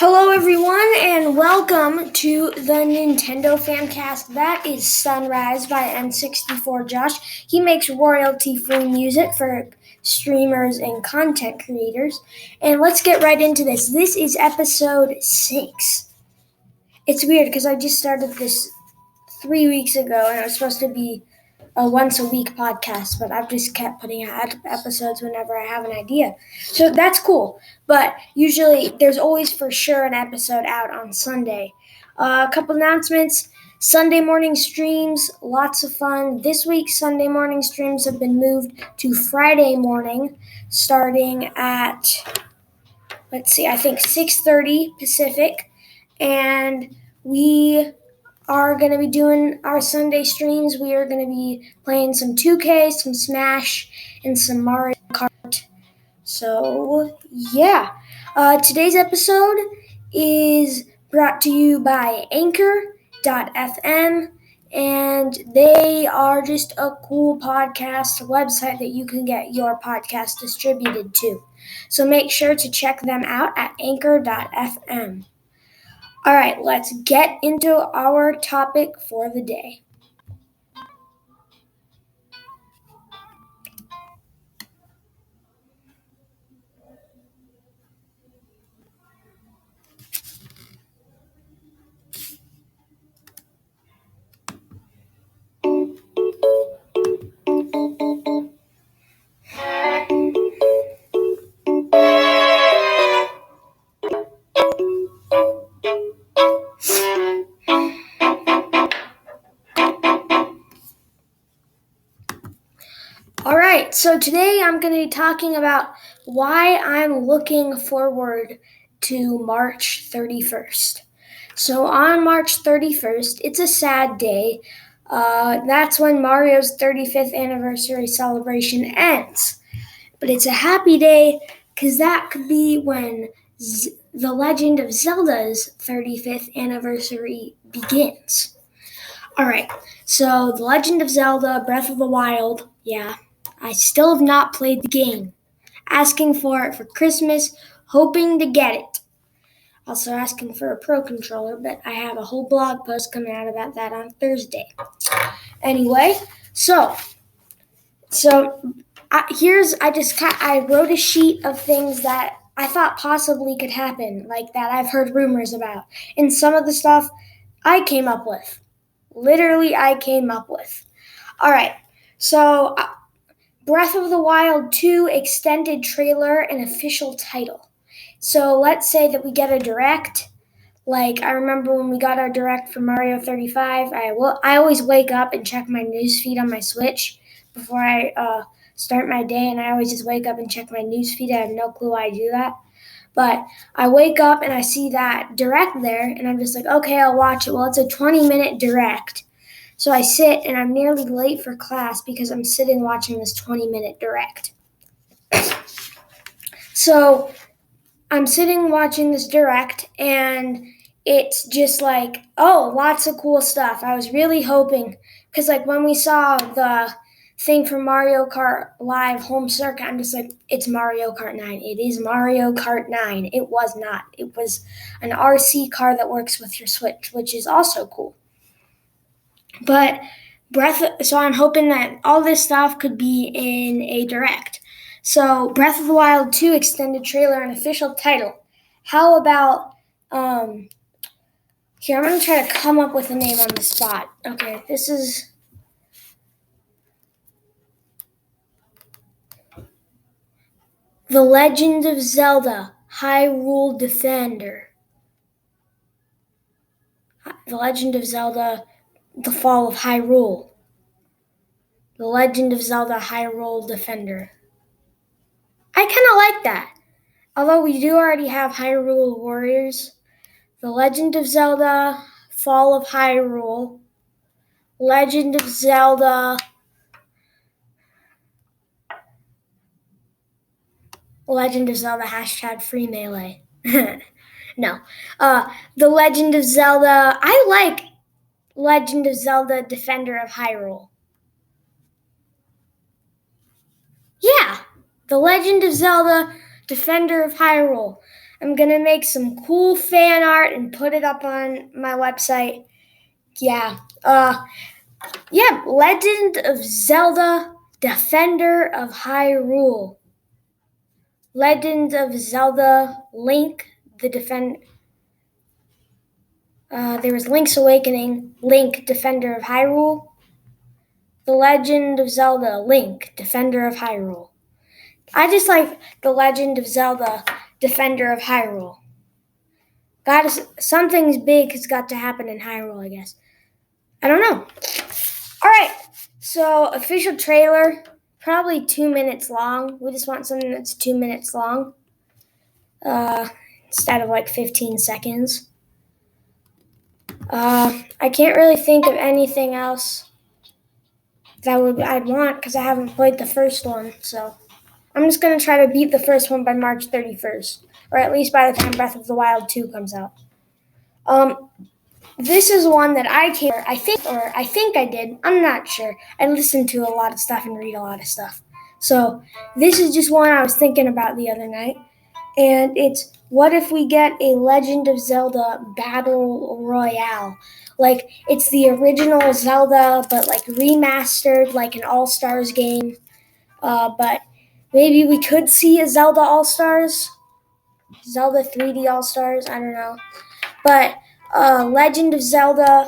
Hello, everyone, and welcome to the NintnedoFamCast. That is Sunrise by N64 Josh. He makes royalty-free music for streamers and content creators. And let's get right into this. This is episode 6. It's weird because I just started this 3 weeks ago, and it was supposed to be a once-a-week podcast, but I've just kept putting out episodes whenever I have an idea. So that's cool. But usually there's always for sure an episode out on Sunday. A couple announcements. Sunday morning streams, lots of fun. This week's Sunday morning streams have been moved to Friday morning, starting at, I think 6:30 Pacific. And we are going to be doing our Sunday streams. We are going to be playing some 2K, some Smash, and some Mario Kart. So, yeah. Today's episode is brought to you by Anchor.fm, and they are just a cool podcast website that you can get your podcast distributed to. So make sure to check them out at Anchor.fm. All right, let's get into our topic for the day. All right, so today I'm going to be talking about why I'm looking forward to March 31st. So on March 31st, it's a sad day. That's when Mario's 35th anniversary celebration ends. But it's a happy day because that could be when the Legend of Zelda's 35th anniversary begins. All right, so The Legend of Zelda Breath of the Wild, I still have not played the game. Asking for it for Christmas, hoping to get it. Also asking for a Pro Controller, but I have a whole blog post coming out about that on Thursday. Anyway, I wrote a sheet of things that I thought possibly could happen, like that I've heard rumors about. And some of the stuff I came up with. Literally, I came up with. All right, so Breath of the Wild 2 extended trailer and official title. So let's say that we get a direct. Like, I remember when we got our direct for Mario 35, I always wake up and check my newsfeed on my Switch before I start my day, and I always just wake up and check my newsfeed. I have no clue why I do that. But I wake up and I see that direct there, and I'm just like, okay, I'll watch it. Well, it's a 20-minute direct. So I sit, and I'm nearly late for class because I'm sitting watching this 20-minute direct. So I'm sitting watching this direct, and it's just like, oh, lots of cool stuff. I was really hoping, because like when we saw the thing for Mario Kart Live Home Circuit, I'm just like, it's Mario Kart 9. It is Mario Kart 9. It was not. It was an RC car that works with your Switch, which is also cool. But so I'm hoping that all this stuff could be in a direct. So Breath of the Wild 2 extended trailer and official title. How about here, I'm going to try to come up with a name on the spot. Okay, this is The Legend of Zelda Hyrule Defender. The Legend of Zelda The Fall of Hyrule. The Legend of Zelda Hyrule Defender. I kind of like that. Although we do already have Hyrule Warriors. The Legend of Zelda Fall of Hyrule. Legend of Zelda #free melee. No. The Legend of Zelda. I like Legend of Zelda Defender of Hyrule. Yeah. The Legend of Zelda Defender of Hyrule. I'm gonna make some cool fan art and put it up on my website. Yeah. Legend of Zelda, Defender of Hyrule. Legend of Zelda, Link, the Defender. There was Link's Awakening, Link, Defender of Hyrule. The Legend of Zelda, Link, Defender of Hyrule. I just like The Legend of Zelda, Defender of Hyrule. Something's big has got to happen in Hyrule, I guess. I don't know. All right, so official trailer, probably 2 minutes long. We just want something that's 2 minutes long instead of like 15 seconds. I can't really think of anything else I'd want because I haven't played the first one. So I'm just going to try to beat the first one by March 31st, or at least by the time Breath of the Wild 2 comes out. This is one that I think I did. I'm not sure. I listen to a lot of stuff and read a lot of stuff. So this is just one I was thinking about the other night. And it's, what if we get a Legend of Zelda Battle Royale? Like, it's the original Zelda, but like remastered, like an All-Stars game. But maybe we could see a Zelda All-Stars. Zelda 3D All-Stars, I don't know. But Legend of Zelda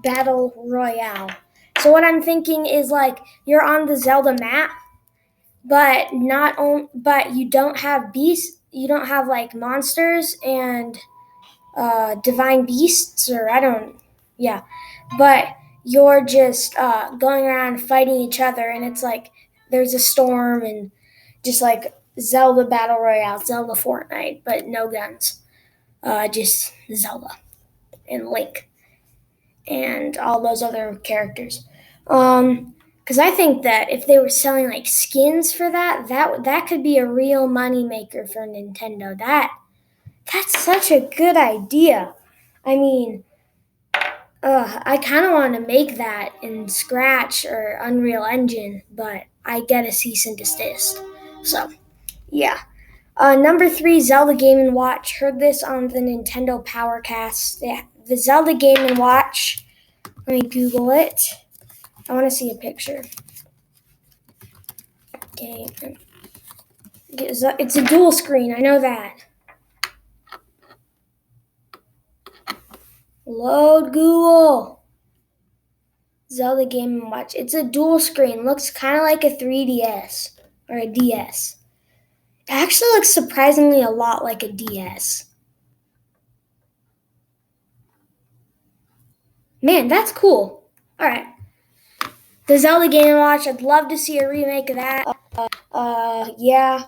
Battle Royale. So what I'm thinking is like you're on the Zelda map, but but you don't have beasts. You don't have like monsters and divine beasts, or but you're just going around fighting each other, and it's like there's a storm and just like Zelda Battle Royale, Zelda Fortnite, but no guns, just Zelda and Link and all those other characters. Because I think that if they were selling like skins for that could be a real money maker for Nintendo. That's such a good idea. I mean, I kind of want to make that in Scratch or Unreal Engine, but I get a cease and desist. So, yeah. Number 3, Zelda Game & Watch. Heard this on the Nintendo Powercast. The Zelda Game & Watch. Let me Google it. I want to see a picture. Okay. It's a dual screen. I know that. Load Google. Zelda Game & Watch. It's a dual screen. Looks kind of like a 3DS or a DS. It actually looks surprisingly a lot like a DS. Man, that's cool. All right. The Zelda Game & Watch. I'd love to see a remake of that. Yeah.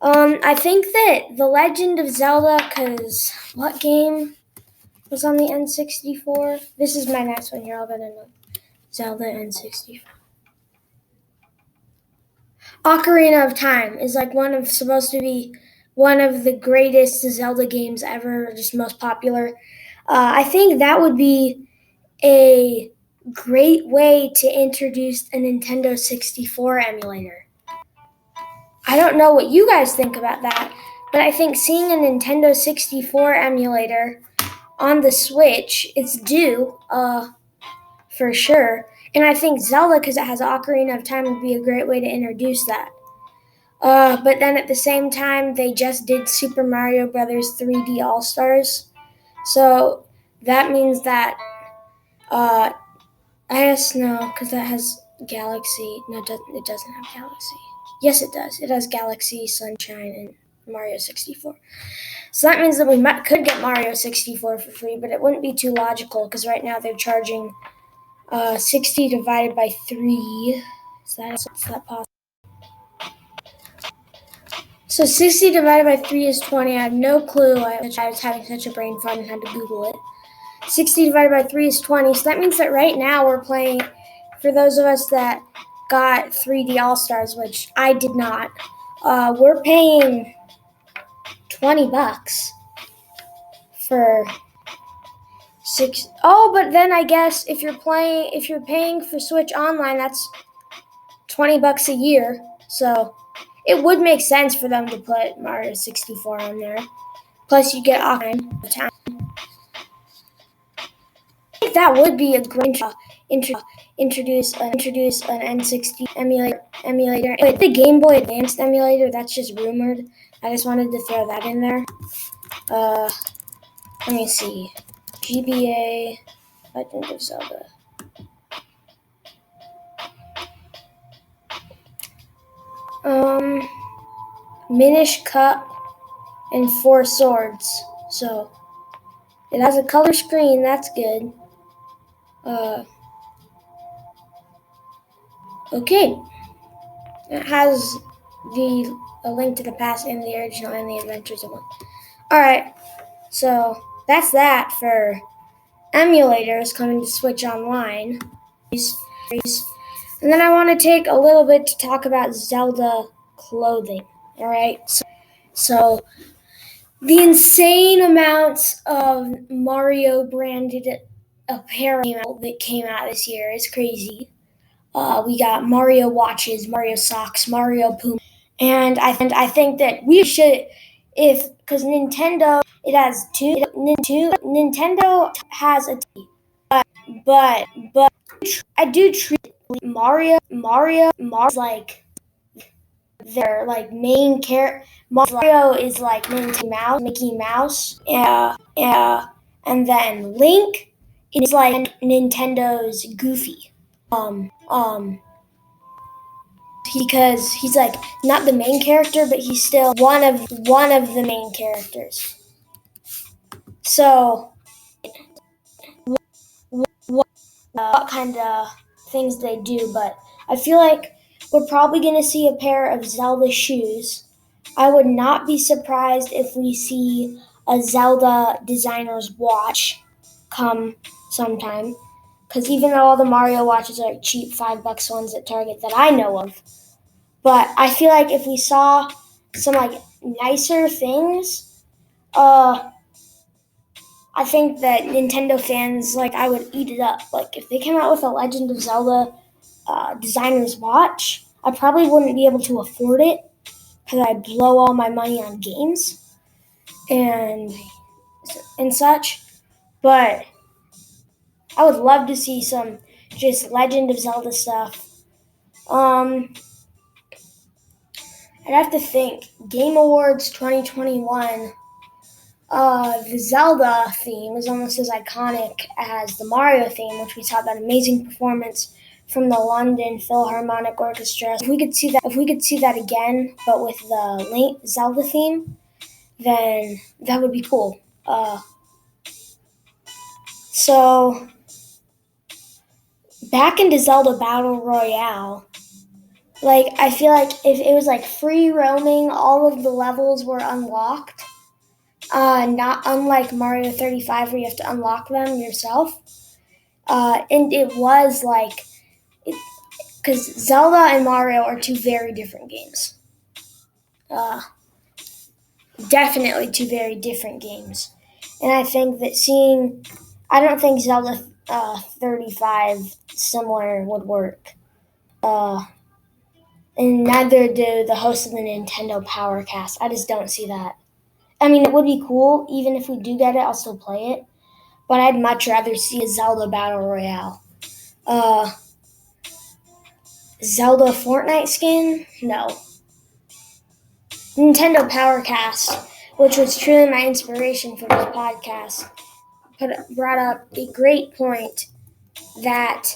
I think that The Legend of Zelda, because what game was on the N64? This is my next one. You're all gonna know. Zelda N64. Ocarina of Time is like supposed to be one of the greatest Zelda games ever, just most popular. I think that would be a great way to introduce a Nintendo 64 emulator. I don't know what you guys think about that, but I think seeing a Nintendo 64 emulator on the Switch, it's due, for sure. And I think Zelda, because it has Ocarina of Time, would be a great way to introduce that. But then at the same time, they just did Super Mario Brothers 3D All Stars, so that means that I guess no, because that has Galaxy. No, it doesn't have Galaxy. Yes, it does. It has Galaxy, Sunshine, and Mario 64. So that means that we could get Mario 64 for free, but it wouldn't be too logical because right now they're charging 60 divided by 3. Is that possible? So 60 divided by 3 is 20. I have no clue. I was having such a brain fart and had to Google it. 60 divided by 3 is 20. So that means that right now we're playing, for those of us that got 3D All-Stars, which I did not, we're paying $20 for 6. Oh, but then I guess if you're paying for Switch Online, that's $20 a year. So it would make sense for them to put Mario 64 on there. Plus, you get Ocarina of Time. I think that would be a great introduce an N60 emulator. Wait, the Game Boy Advanced emulator, that's just rumored. I just wanted to throw that in there. Let me see. GBA, Legend of Zelda. Minish Cup and 4 swords. So it has a color screen, that's good. Okay. It has a link to the past and the original and the adventures of one. Alright, so that's that for emulators coming to Switch Online. And then I want to take a little bit to talk about Zelda Clothing. Alright, so the insane amounts of Mario branded apparel that came out this year is crazy. We got Mario watches, Mario socks, Mario Puma. And I think that we should, because Nintendo, it has Nintendo has a T, but I do treat Mario like their like main character. Mario is like Mickey Mouse, and then Link is like Nintendo's Goofy. Because he's like not the main character, but he's still one of the main characters. So, what kind of things they do, but I feel like we're probably going to see a pair of Zelda shoes. I would not be surprised if we see a Zelda designer's watch come sometime. Because even though all the Mario watches are cheap $5 ones at Target that I know of, but I feel like if we saw some like nicer things, I think that Nintendo fans, like, I would eat it up. Like, if they came out with a Legend of Zelda designer's watch, I probably wouldn't be able to afford it because I blow all my money on games and such. But I would love to see some just Legend of Zelda stuff. I'd have to think. Game Awards 2021. The Zelda theme is almost as iconic as the Mario theme, which we saw that amazing performance from the London Philharmonic Orchestra. If we could see that again, but with the Zelda theme, then that would be cool. So back into Zelda Battle Royale. Like, I feel like if it was like free roaming, all of the levels were unlocked. Not unlike Mario 35 where you have to unlock them yourself. And it was like, because Zelda and Mario are two very different games. Definitely two very different games. And I think that I don't think Zelda 35 similar would work. And neither do the hosts of the Nintendo PowerCast. I just don't see that. I mean, it would be cool. Even if we do get it, I'll still play it. But I'd much rather see a Zelda Battle Royale. Zelda Fortnite skin? No. Nintendo PowerCast, which was truly my inspiration for this podcast, brought up a great point that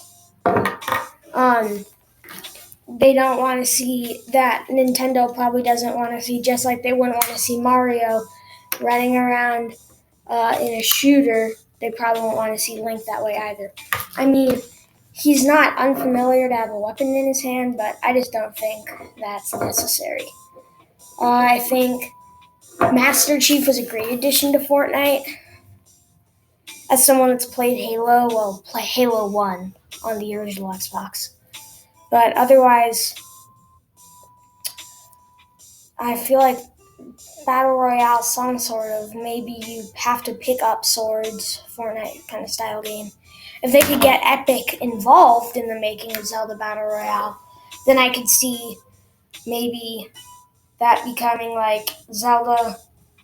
they don't want to see, that Nintendo probably doesn't want to see, just like they wouldn't want to see Mario running around in a shooter. They probably won't want to see Link that way either. I mean, he's not unfamiliar to have a weapon in his hand, but I just don't think that's necessary. I think Master Chief was a great addition to Fortnite. As someone that's played Halo, well, play Halo 1 on the original Xbox. But otherwise, I feel like Battle Royale, some sort of, maybe you have to pick up swords, Fortnite kind of style game. If they could get Epic involved in the making of Zelda Battle Royale, then I could see maybe that becoming like Zelda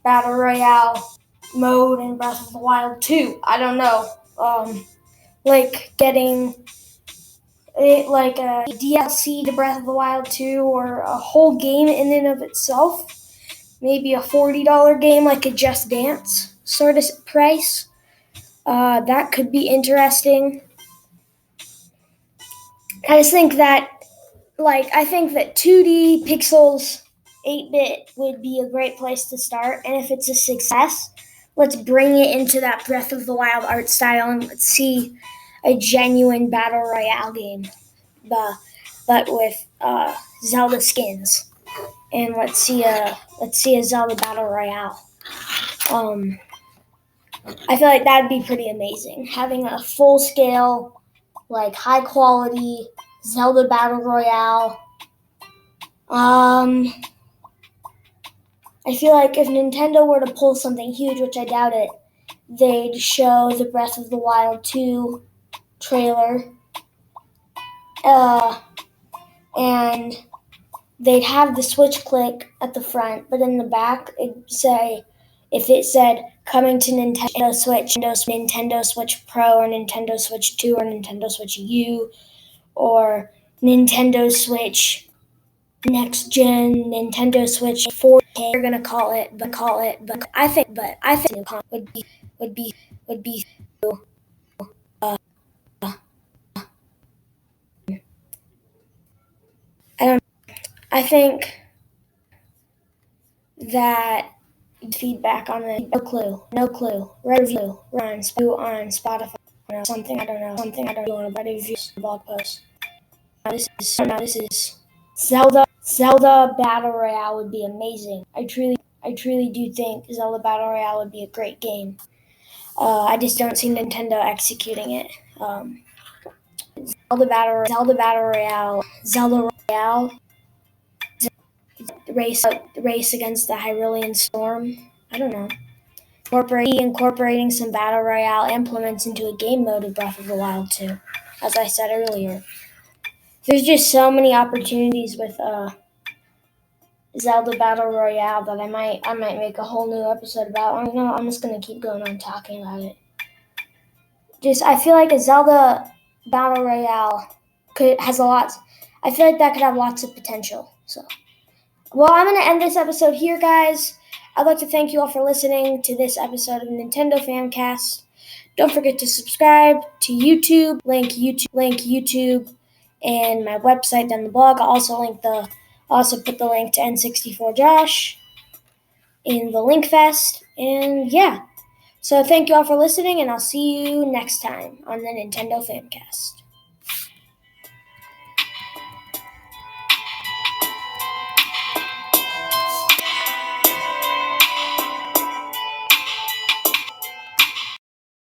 Battle Royale mode in Breath of the Wild 2. I don't know. Like getting it like a DLC to Breath of the Wild 2 or a whole game in and of itself. Maybe a $40 game like a Just Dance sort of price. That could be interesting. I just think that, I think that 2D pixels 8-bit would be a great place to start. And if it's a success, let's bring it into that Breath of the Wild art style and let's see a genuine battle royale game, but with Zelda skins. And let's see a Zelda battle royale. I feel like that'd be pretty amazing. Having a full scale, like high quality Zelda battle royale. I feel like if Nintendo were to pull something huge, which I doubt it, they'd show the Breath of the Wild 2 trailer. And they'd have the Switch click at the front, but in the back, if it said coming to Nintendo Switch Pro, or Nintendo Switch 2, or Nintendo Switch U, or Nintendo Switch Next Gen, Nintendo Switch 4K, they're gonna call it, but I think would be I don't I think that feedback on the no clue, review on Spotify, something I don't know, on a better review blog post. This is Zelda Battle Royale would be amazing. I truly do think Zelda Battle Royale would be a great game. I just don't see Nintendo executing it. Zelda Battle Royale, race against the Hyrulean Storm. I don't know. Incorporating some Battle Royale implements into a game mode of Breath of the Wild 2. As I said earlier, there's just so many opportunities with Zelda Battle Royale that I might make a whole new episode about. I'm just gonna keep going on talking about it. I feel like a Zelda Battle Royale has a lot. I feel like that could have lots of potential. So, well, I'm gonna end this episode here, guys. I'd like to thank you all for listening to this episode of NintedoFamCast. Don't forget to subscribe to YouTube. Link YouTube, and my website down the blog. I'll also put the link to N64 Josh in the link fest. And yeah. So thank you all for listening, and I'll see you next time on the Nintendo Famcast.